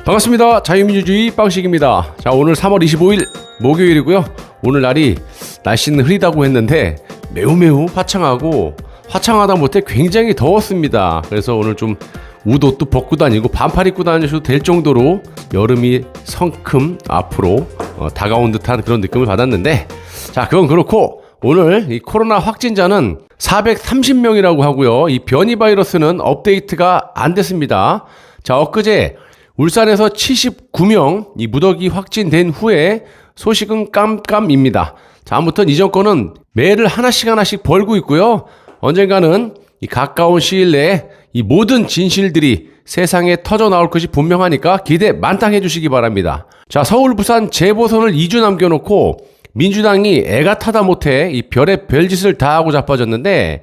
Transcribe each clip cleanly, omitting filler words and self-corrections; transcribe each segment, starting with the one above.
반갑습니다. 자유민주주의 빵식입니다. 자, 오늘 3월 25일 목요일이고요. 오늘 날이 날씨는 흐리다고 했는데 매우 화창하고 화창하다 못해 굉장히 더웠습니다. 그래서 오늘 좀 우도도 벗고 다니고 반팔 입고 다니셔도 될 정도로 여름이 성큼 앞으로 다가온 듯한 그런 느낌을 받았는데, 자, 그건 그렇고 오늘 이 코로나 확진자는 430명이라고 하고요. 이 변이 바이러스는 업데이트가 안 됐습니다. 자, 엊그제 울산에서 79명 이 무더기 확진된 후에 소식은 깜깜입니다. 자, 아무튼 이 정권은 매를 하나씩 벌고 있고요. 언젠가는 이 가까운 시일 내에 이 모든 진실들이 세상에 터져 나올 것이 분명하니까 기대 만땅 해주시기 바랍니다. 자, 서울 부산 재보선을 2주 남겨놓고 민주당이 애가 타다 못해 이 별의 별짓을 다 하고 자빠졌는데,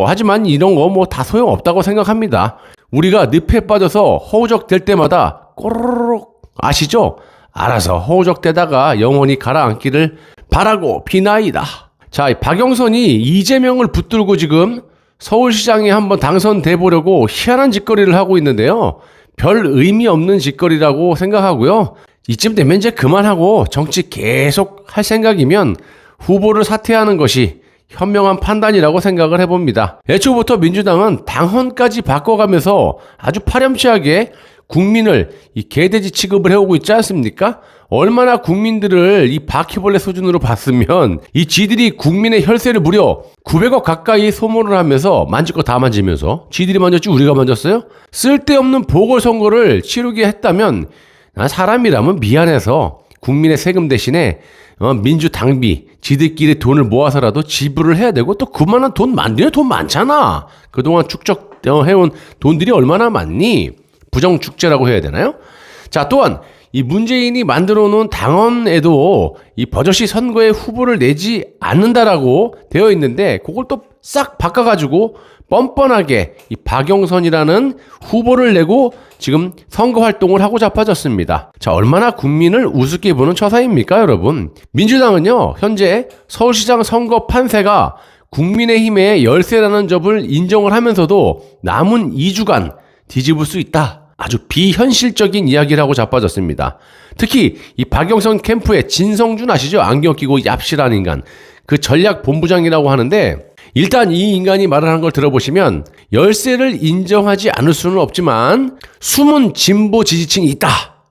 하지만 이런 거 다 소용없다고 생각합니다. 우리가 늪에 빠져서 허우적될 때마다 꼬르륵 아시죠? 알아서 허우적대다가 영원히 가라앉기를 바라고 비나이다. 자, 박영선이 이재명을 붙들고 지금 서울시장에 한번 당선돼 보려고 희한한 짓거리를 하고 있는데요. 별 의미 없는 짓거리라고 생각하고요. 이쯤 되면 이제 그만하고 정치 계속 할 생각이면 후보를 사퇴하는 것이 현명한 판단이라고 생각을 해봅니다. 애초부터 민주당은 당헌까지 바꿔가면서 아주 파렴치하게 국민을 이 개돼지 취급을 해오고 있지 않습니까? 얼마나 국민들을 이 바퀴벌레 수준으로 봤으면 이 지들이 국민의 혈세를 무려 900억 가까이 소모를 하면서 만질 거 다 만지면서 지들이 만졌지 우리가 만졌어요? 쓸데없는 보궐선거를 치르게 했다면 난 사람이라면 미안해서 국민의 세금 대신에 민주당비 지들끼리 돈을 모아서라도 지불을 해야 되고, 또 그만한 돈 니네 돈 많잖아. 그동안 축적해온 돈들이 얼마나 많니? 부정축제라고 해야 되나요? 자, 또한 이 문재인이 만들어 놓은 당헌에도 이 버젓이 선거에 후보를 내지 않는다라고 되어 있는데, 그걸 또 싹 바꿔가지고 뻔뻔하게 이 박영선이라는 후보를 내고 지금 선거 활동을 하고 자빠졌습니다. 자, 얼마나 국민을 우습게 보는 처사입니까, 여러분? 민주당은요, 현재 서울시장 선거 판세가 국민의힘의 열세라는 점을 인정을 하면서도 남은 2주간 뒤집을 수 있다. 아주 비현실적인 이야기를 하고 자빠졌습니다. 특히 이 박영선 캠프의 진성준 아시죠? 안경 끼고 얍실한 인간. 그 전략본부장이라고 하는데, 일단 이 인간이 말을 하는 걸 들어보시면 열세를 인정하지 않을 수는 없지만 숨은 진보 지지층이 있다,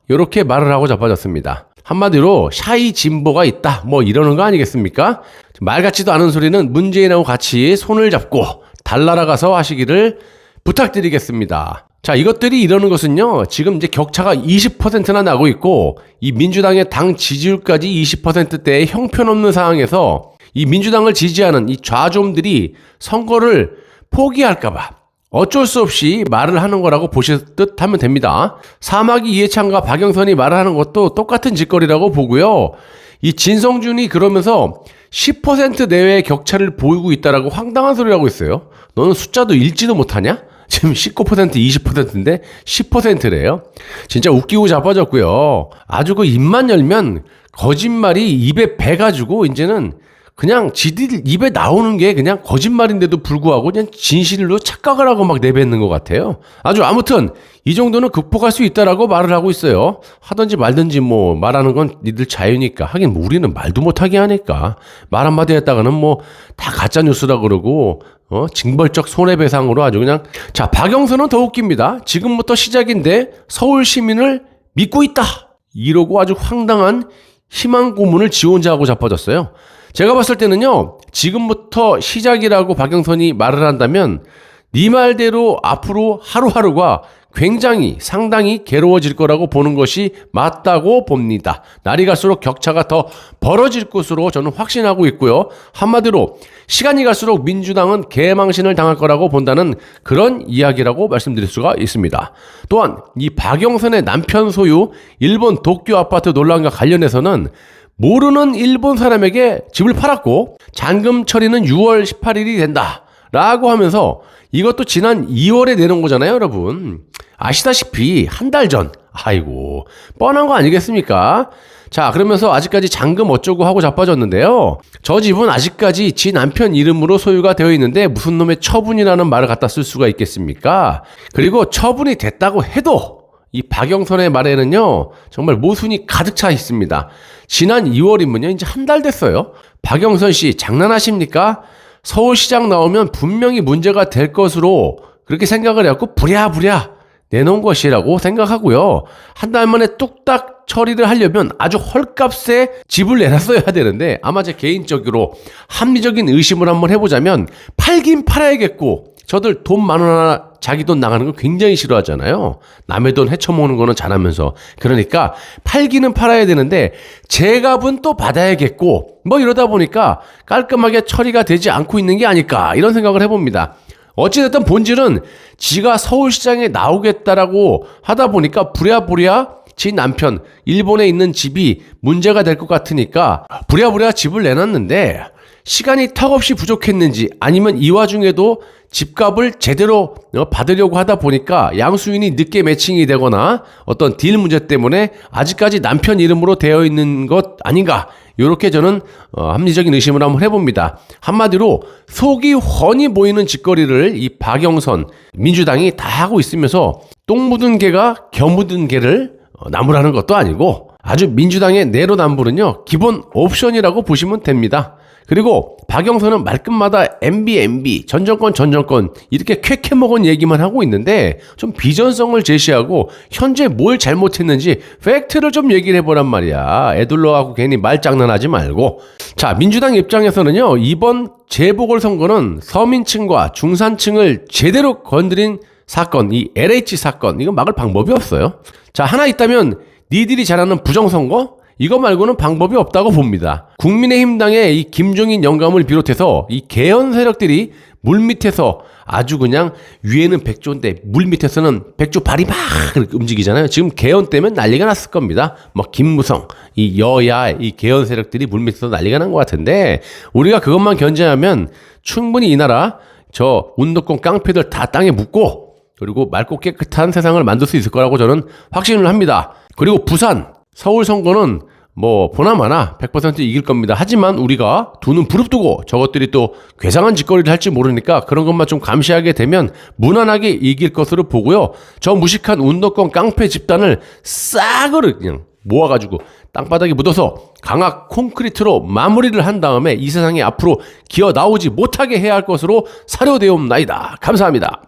이렇게 말을 하고 자빠졌습니다. 한마디로 샤이 진보가 있다, 이러는 거 아니겠습니까? 말 같지도 않은 소리는 문재인하고 같이 손을 잡고 달나라가서 하시기를 부탁드리겠습니다. 자, 이것들이 이러는 것은요, 지금 이제 격차가 20%나 나고 있고 이 민주당의 당 지지율까지 20%대의 형편없는 상황에서 이 민주당을 지지하는 이 좌좀들이 선거를 포기할까봐 어쩔 수 없이 말을 하는 거라고 보실 듯 하면 됩니다. 사마귀 이해찬과 박영선이 말을 하는 것도 똑같은 짓거리라고 보고요. 이 진성준이 그러면서 10% 내외의 격차를 보이고 있다라고 황당한 소리를 하고 있어요. 너는 숫자도 읽지도 못하냐? 지금 19% 20%인데 10%래요. 진짜 웃기고 자빠졌고요. 아주 그 입만 열면 거짓말이 입에 배가지고 이제는 그냥 지들 입에 나오는 게 그냥 거짓말인데도 불구하고 그냥 진실로 착각을 하고 막 내뱉는 것 같아요. 아무튼 이 정도는 극복할 수 있다라고 말을 하고 있어요. 하든지 말든지 말하는 건 니들 자유니까. 하긴 우리는 말도 못하게 하니까. 말 한마디 했다가는 다 가짜뉴스라 그러고 징벌적 손해배상으로 아주 그냥. 자, 박영선은 더 웃깁니다. 지금부터 시작인데 서울 시민을 믿고 있다, 이러고 아주 황당한 희망 고문을 지 혼자 하고 자빠졌어요. 제가 봤을 때는요, 지금부터 시작이라고 박영선이 말을 한다면 네 말대로 앞으로 하루하루가 굉장히 상당히 괴로워질 거라고 보는 것이 맞다고 봅니다. 날이 갈수록 격차가 더 벌어질 것으로 저는 확신하고 있고요. 한마디로 시간이 갈수록 민주당은 개망신을 당할 거라고 본다는 그런 이야기라고 말씀드릴 수가 있습니다. 또한 이 박영선의 남편 소유 일본 도쿄 아파트 논란과 관련해서는 모르는 일본 사람에게 집을 팔았고 잔금 처리는 6월 18일이 된다 라고 하면서, 이것도 지난 2월에 내놓은 거잖아요, 여러분. 아시다시피 한 달 전. 아이고, 뻔한 거 아니겠습니까? 자, 그러면서 아직까지 잔금 어쩌고 하고 자빠졌는데요. 저 집은 아직까지 지 남편 이름으로 소유가 되어 있는데 무슨 놈의 처분이라는 말을 갖다 쓸 수가 있겠습니까? 그리고 처분이 됐다고 해도 이 박영선의 말에는요, 정말 모순이 가득 차 있습니다. 지난 2월이면요, 이제 한 달 됐어요. 박영선 씨, 장난하십니까? 서울시장 나오면 분명히 문제가 될 것으로 그렇게 생각을 해갖고 부랴부랴 내놓은 것이라고 생각하고요. 한 달 만에 뚝딱 처리를 하려면 아주 헐값에 집을 내놨어야 되는데, 아마 제 개인적으로 합리적인 의심을 한번 해보자면 팔긴 팔아야겠고, 저들 돈 10,000원 자기 돈 나가는 거 굉장히 싫어하잖아요. 남의 돈 헤쳐먹는 거는 잘하면서. 그러니까 팔기는 팔아야 되는데 제값은 또 받아야겠고, 뭐 이러다 보니까 깔끔하게 처리가 되지 않고 있는 게 아닐까, 이런 생각을 해봅니다. 어찌됐든 본질은 지가 서울시장에 나오겠다라고 하다 보니까 부랴부랴 지 남편 일본에 있는 집이 문제가 될 것 같으니까 부랴부랴 집을 내놨는데, 시간이 턱없이 부족했는지 아니면 이 와중에도 집값을 제대로 받으려고 하다 보니까 양수인이 늦게 매칭이 되거나 어떤 딜 문제 때문에 아직까지 남편 이름으로 되어 있는 것 아닌가, 이렇게 저는 합리적인 의심을 한번 해봅니다. 한마디로 속이 훤히 보이는 짓거리를 이 박영선 민주당이 다 하고 있으면서 똥 묻은 개가 겨 묻은 개를 나무라는 것도 아니고, 아주 민주당의 내로남불은요 기본 옵션이라고 보시면 됩니다. 그리고 박영선은 말끝마다 MB 전 정권 이렇게 쾌쾌 먹은 얘기만 하고 있는데, 좀 비전성을 제시하고 현재 뭘 잘못했는지 팩트를 좀 얘기를 해보란 말이야. 애들러하고 괜히 말장난하지 말고. 자, 민주당 입장에서는요, 이번 재보궐선거는 서민층과 중산층을 제대로 건드린 사건, 이 LH 사건, 이거 막을 방법이 없어요. 자, 하나 있다면 니들이 잘하는 부정선거? 이거 말고는 방법이 없다고 봅니다. 국민의힘당의 이 김종인 영감을 비롯해서 이 개헌 세력들이 물밑에서 아주 그냥 위에는 백조인데 물밑에서는 백조 발이 막 움직이잖아요. 지금 개헌 때문에 난리가 났을 겁니다. 뭐 김무성, 이 여야 이 개헌 세력들이 물밑에서 난리가 난 것 같은데, 우리가 그것만 견제하면 충분히 이 나라 저 운동권 깡패들 다 땅에 묻고, 그리고 맑고 깨끗한 세상을 만들 수 있을 거라고 저는 확신을 합니다. 그리고 부산, 서울 선거는 뭐 보나마나 100% 이길 겁니다. 하지만 우리가 두 눈 부릅뜨고 저것들이 또 괴상한 짓거리를 할지 모르니까 그런 것만 좀 감시하게 되면 무난하게 이길 것으로 보고요. 저 무식한 운동권 깡패 집단을 싹으로 그냥 모아가지고 땅바닥에 묻어서 강악 콘크리트로 마무리를 한 다음에 이 세상에 앞으로 기어 나오지 못하게 해야 할 것으로 사료되옵나이다. 감사합니다.